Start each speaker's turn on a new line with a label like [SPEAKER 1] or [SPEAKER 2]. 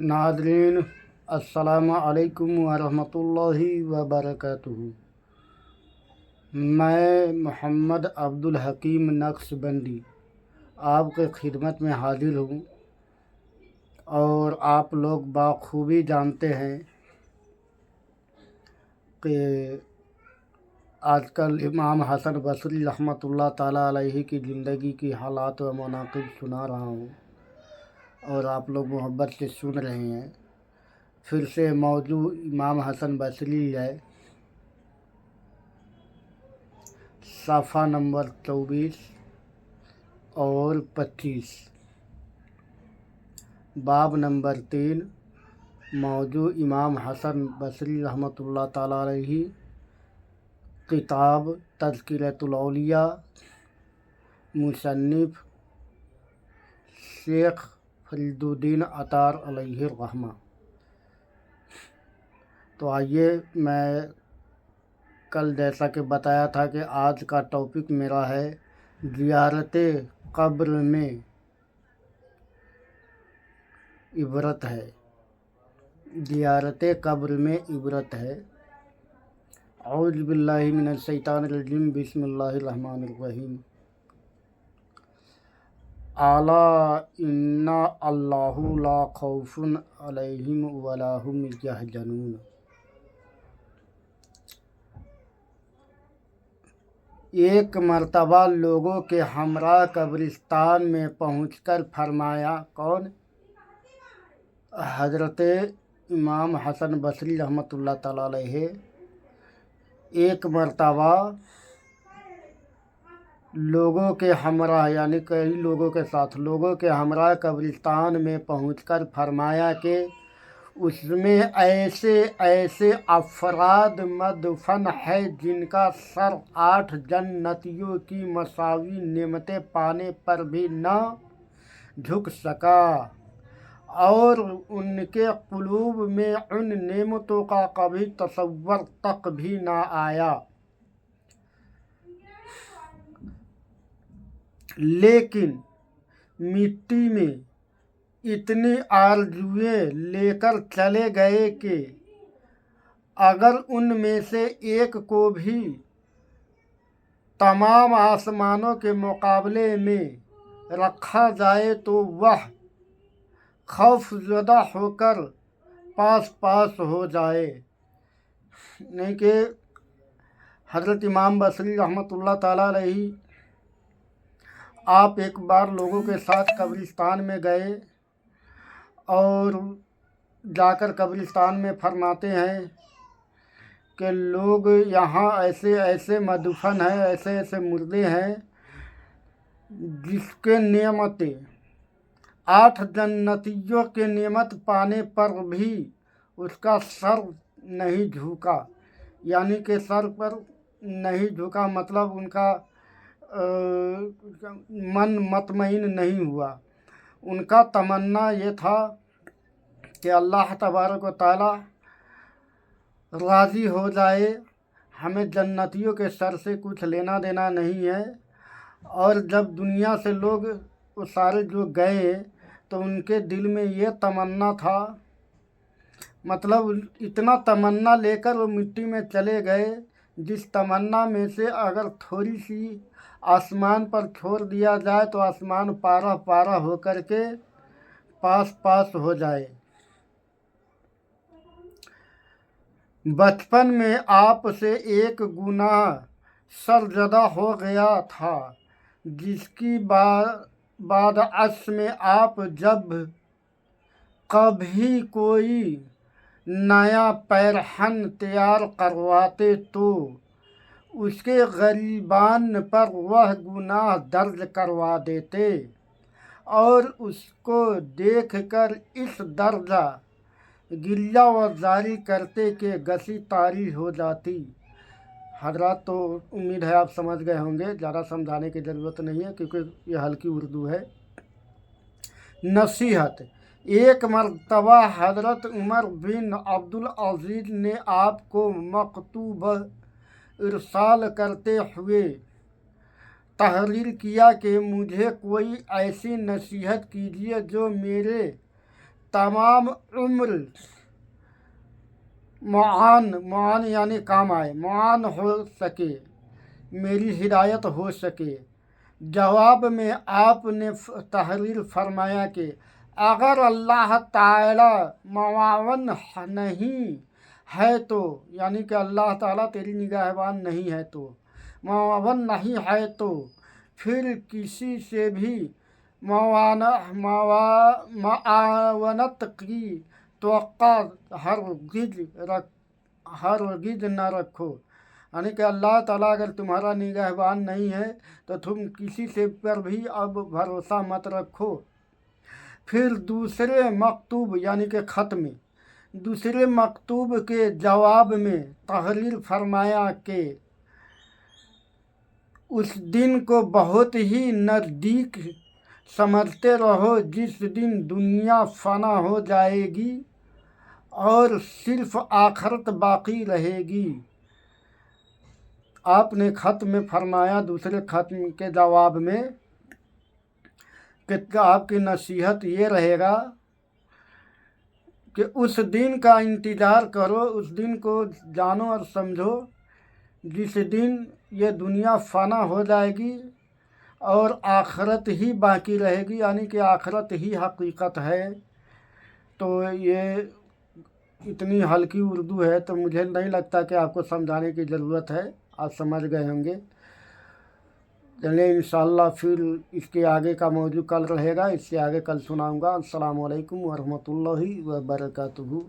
[SPEAKER 1] नाज़रीन, अस्सलामु अलैकुम वरहमतुल्लाहि वबरकातुहू। मैं मोहम्मद अब्दुल हकीम नक्शबंदी आपके खिदमत में हाजिर हूँ और आप लोग बाखूबी जानते हैं कि आजकल इमाम हसन बसरी रहमतुल्लाह ताला अलैहि की ज़िंदगी की हालात व मनाक़िब सुना रहा हूँ और आप लोग मोहब्बत से सुन रहे हैं। फिर से मौजू इमाम हसन बसरी है, सफ़ा नंबर 24 और 25, बाब नंबर 3। मौजू इमाम हसन बसरी रहमतुल्लाह ताला अलैहि, किताब तज़किरतुल औलिया, मुसन्निफ़ शेख फरीदुद्दीन अतार अलैहि रहमा। तो आइए, मैं कल जैसा कि बताया था कि आज का टॉपिक मेरा है ज़ियारत कब्र में इबरत है। ज़ियारत कब्र में इबरत है। औज़ु बिल्लाहि मिनश शैतानिर रजीम, बिस्मिल्लाहिर रहमानिर रहीम। अला इन्ना अल्लाहु ला खौफुन अलैहिम वला हुम यहज़नून। एक मर्तबा लोगों के हमरा कब्रिस्तान में पहुंचकर फरमाया, कौन? हज़रत इमाम हसन बसरी रहमतुल्लाह ताला अलैहि। एक मर्तबा लोगों के हमरा यानी कई लोगों के साथ लोगों के हमरा कब्रिस्तान में पहुंचकर फरमाया कि उसमें ऐसे ऐसे अफराद मदफन है जिनका सर 8 जन्नतियों की मसावी नेमतें पाने पर भी न झुक सका और उनके क़ुलूब में उन नेमतों का कभी तसव्वुर तक भी न आया, लेकिन मिट्टी में इतनी आरज़ुएं लेकर चले गए कि अगर उनमें से एक को भी तमाम आसमानों के मुकाबले में रखा जाए तो वह खौफज़दा होकर पास पास हो जाए। नहीं कि हज़रत इमाम बसरी रहमतुल्लाह ताला अलैहि आप एक बार लोगों के साथ कब्रिस्तान में गए और जाकर कब्रिस्तान में फरमाते हैं कि लोग यहाँ ऐसे ऐसे मदफन हैं, ऐसे ऐसे मुर्दे हैं जिसके नेमतें 8 जन्नतियों के नेमत पाने पर भी उसका सर नहीं झुका। यानी कि सर पर नहीं झुका मतलब उनका मन मतमईन नहीं हुआ। उनका तमन्ना ये था कि अल्लाह तबारक व तआला राज़ी हो जाए, हमें जन्नतियों के सर से कुछ लेना देना नहीं है। और जब दुनिया से लोग वो सारे जो गए तो उनके दिल में ये तमन्ना था, मतलब इतना तमन्ना लेकर वो मिट्टी में चले गए जिस तमन्ना में से अगर थोड़ी सी आसमान पर छोड़ दिया जाए तो आसमान पारा पारा होकर के पास पास हो जाए। बचपन में आप से एक गुनाह सरज़दा हो गया था जिसकी बाद अस में आप जब कभी कोई नया पैरहन तैयार करवाते तो उसके गरीबान पर वह गुनाह दर्ज करवा देते और उसको देखकर इस दर्जा गिरिया व जारी करते कि गसी तारी हो जाती। हजरात, तो उम्मीद है आप समझ गए होंगे, ज़्यादा समझाने की ज़रूरत नहीं है क्योंकि यह हल्की उर्दू है। नसीहत। एक मरतबा हज़रत उमर बिन अब्दुल अज़ीज़ ने आपको मकतूब इरसाल करते हुए तहरीर किया कि मुझे कोई ऐसी नसीहत कीजिए जो मेरे तमाम उम्र मुआन यानी काम आए, मुआन हो सके, मेरी हिदायत हो सके। जवाब में आपने तहरीर फरमाया कि अगर अल्लाह ताला मुआवन नहीं है तो, यानी कि अल्लाह ताला तेरी निगाहबान नहीं है तो, मुआवन नहीं है तो फिर किसी से भी मुआवनत की तवक्का हरगिज न रखो। यानी कि अल्लाह ताला अगर तुम्हारा निगहबान नहीं है तो तुम किसी से पर भी अब भरोसा मत रखो। फिर दूसरे मकतूब यानी कि ख़त में दूसरे मकतूब के जवाब में तहरीर फरमाया कि उस दिन को बहुत ही नज़दीक समझते रहो जिस दिन दुनिया फ़ना हो जाएगी और सिर्फ आखरत बाकी रहेगी। आपने ख़त में फरमाया दूसरे ख़त के जवाब में कि आपकी नसीहत ये रहेगा कि उस दिन का इंतज़ार करो, उस दिन को जानो और समझो जिस दिन ये दुनिया फ़ना हो जाएगी और आखरत ही बाकी रहेगी, यानी कि आखरत ही हकीकत है। तो ये इतनी हल्की उर्दू है तो मुझे नहीं लगता कि आपको समझाने की ज़रूरत है, आप समझ गए होंगे। चलिए इंशाअल्लाह फिर इसके आगे का मौजू कल रहेगा, इससे आगे कल सुनाऊंगा। अस्सलामु अलैकुम वरहमतुल्लाहि वबरकातुहू।